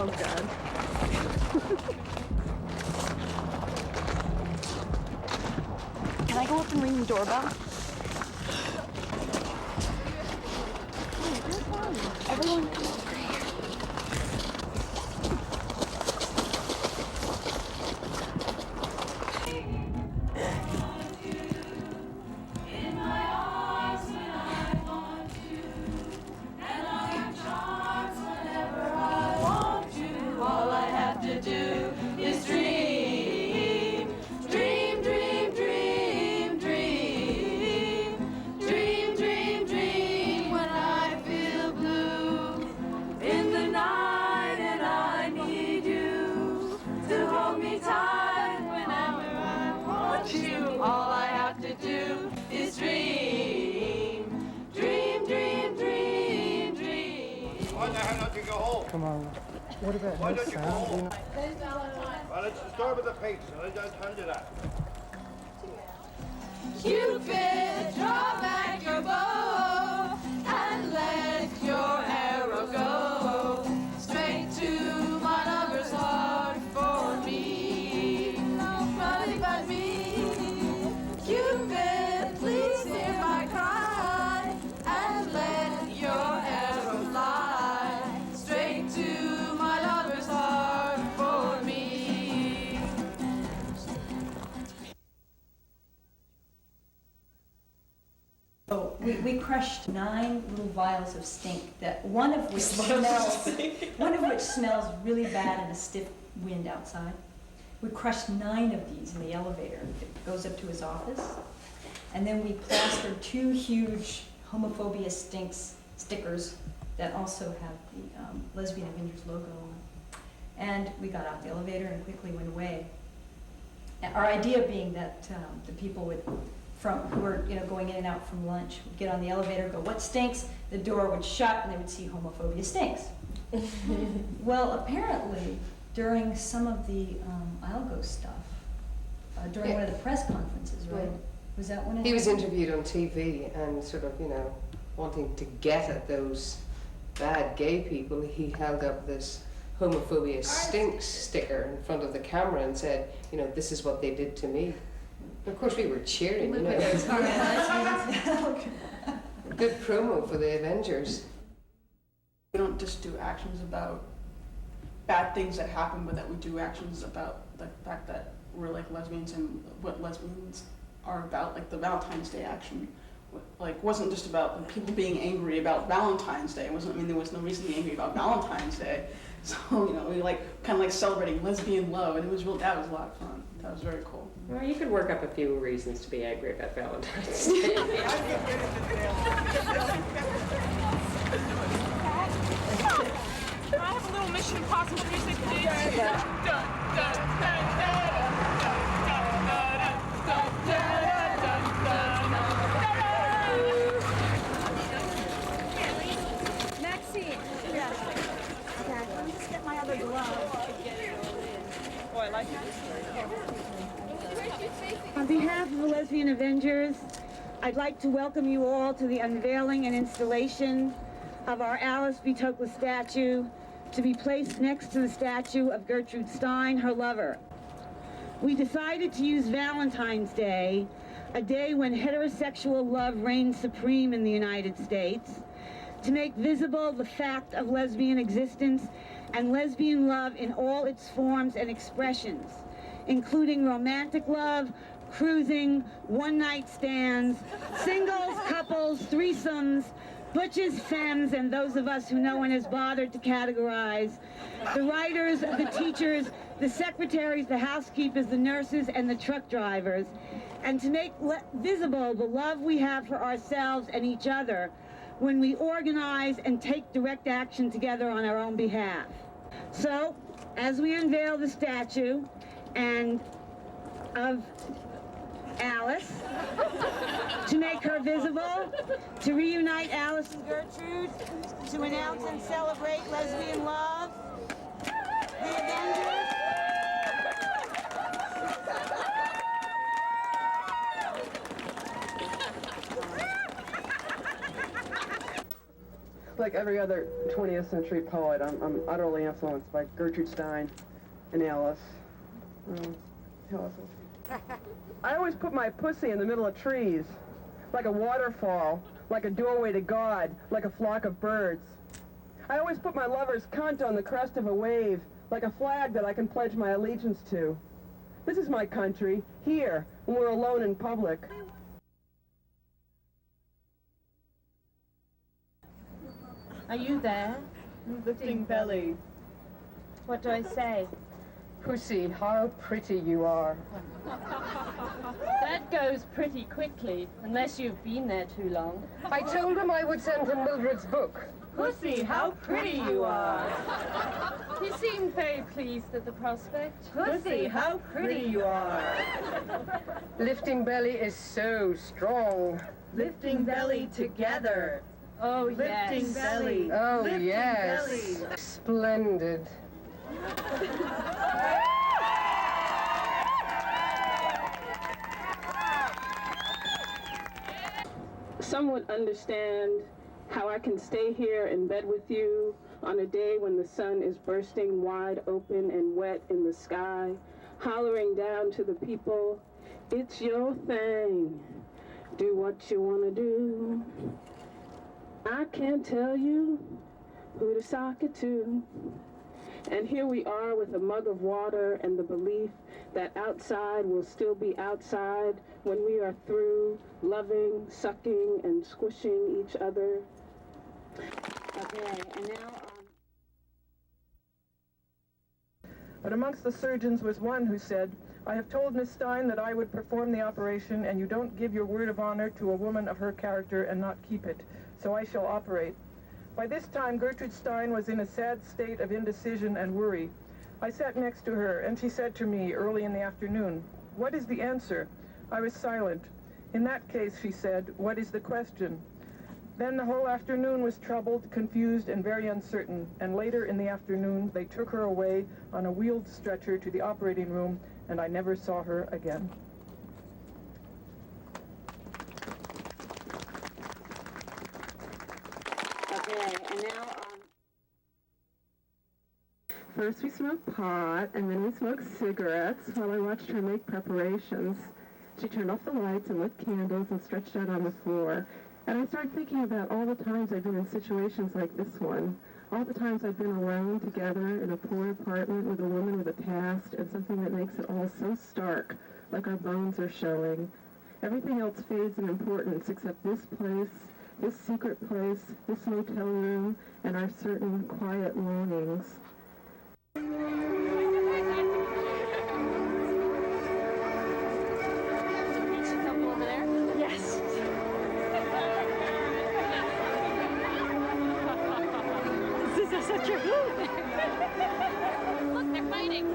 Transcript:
Oh, God. Can I go up and ring the doorbell? Everyone, come over here. Come on. What about Why no don't you go sound? home? Well, it's the story with the pigs, and I don't hand you that. Cupid, draw back your bow and let your arrow go straight to my lover's heart for me. Nobody but me. Cupid, please hear my cry and let your arrow fly straight to my lover's heart for me. So we crushed 9 little vials of stink, that one of which smells really bad in a stiff wind outside. We crushed 9 of these in the elevator that goes up to his office, and then we plastered 2 huge homophobia stickers that also have the Lesbian Avengers logo on. And we got out the elevator and quickly went away. Our idea being that the people who were going in and out from lunch would get on the elevator, go, "What stinks?" The door would shut and they would see homophobia stinks. Well, apparently during some of the Algo stuff, during one of the press conferences, right? Was that when it He was happened? interviewed on TV and sort of, wanting to get at those bad gay people, he held up this homophobia stinks sticker in front of the camera and said, this is what they did to me. And of course we were cheering, Good promo for the Avengers. We don't just do actions about bad things that happen, but that we do actions about the fact that we're like lesbians and what lesbians are about. Like the Valentine's Day action, wasn't just about people being angry about Valentine's Day. There was no reason to be angry about Valentine's Day. So we kind of celebrating lesbian love, and that was a lot of fun. That was very cool. Well, you could work up a few reasons to be angry about Valentine's Day. Can I have a little Mission Impossible music, please? Maxine. Yeah. Okay, let me just get my other glove. Oh, I like it. On behalf of the Lesbian Avengers, I'd like to welcome you all to the unveiling and installation of our Alice B Toklas statue, to be placed next to the statue of Gertrude Stein, her lover. We decided to use Valentine's Day, a day when heterosexual love reigns supreme in the United States, to make visible the fact of lesbian existence and lesbian love in all its forms and expressions, including romantic love, cruising, one-night stands, singles, couples, threesomes, butches, femmes, and those of us who no one has bothered to categorize, the writers, the teachers, the secretaries, the housekeepers, the nurses, and the truck drivers, and to make visible the love we have for ourselves and each other when we organize and take direct action together on our own behalf. So, as we unveil the statue and of Alice, to make her visible, to reunite Alice and Gertrude, to announce and celebrate lesbian love, the Avengers. Like every other 20th century poet, I'm utterly influenced by Gertrude Stein and Alice. I always put my pussy in the middle of trees, like a waterfall, like a doorway to God, like a flock of birds. I always put my lover's cunt on the crest of a wave, like a flag that I can pledge my allegiance to. This is my country, here, when we're alone in public. Are you there? Lifting belly. What do I say? Pussy, how pretty you are. That goes pretty quickly, unless you've been there too long. I told him I would send him Mildred's book. Pussy, how pretty you are. He seemed very pleased at the prospect. Pussy, how pretty you are. Lifting belly is so strong. Lifting belly together. Oh, yes. Lifting belly. Oh, lifting yes. Belly. Splendid. Some would understand how I can stay here in bed with you on a day when the sun is bursting wide open and wet in the sky, hollering down to the people, it's your thing, do what you want to do. I can't tell you who to sock it to. And here we are with a mug of water and the belief that outside will still be outside when we are through loving, sucking, and squishing each other. Okay, and now But amongst the surgeons was one who said, I have told Miss Stein that I would perform the operation, and you don't give your word of honor to a woman of her character and not keep it, so I shall operate. By this time, Gertrude Stein was in a sad state of indecision and worry. I sat next to her, and she said to me early in the afternoon, what is the answer? I was silent. In that case, she said, what is the question? Then the whole afternoon was troubled, confused, and very uncertain, and later in the afternoon, they took her away on a wheeled stretcher to the operating room, and I never saw her again. okay, and now first we smoked pot, and then we smoked cigarettes while I watched her make preparations. She turned off the lights and lit candles and stretched out on the floor. And I started thinking about all the times I've been in situations like this one. All the times I've been alone together in a poor apartment with a woman with a past and something that makes it all so stark, like our bones are showing. Everything else fades in importance except this place, this secret place, this motel room, and our certain quiet longings. Such a hoot! Look, they're fighting.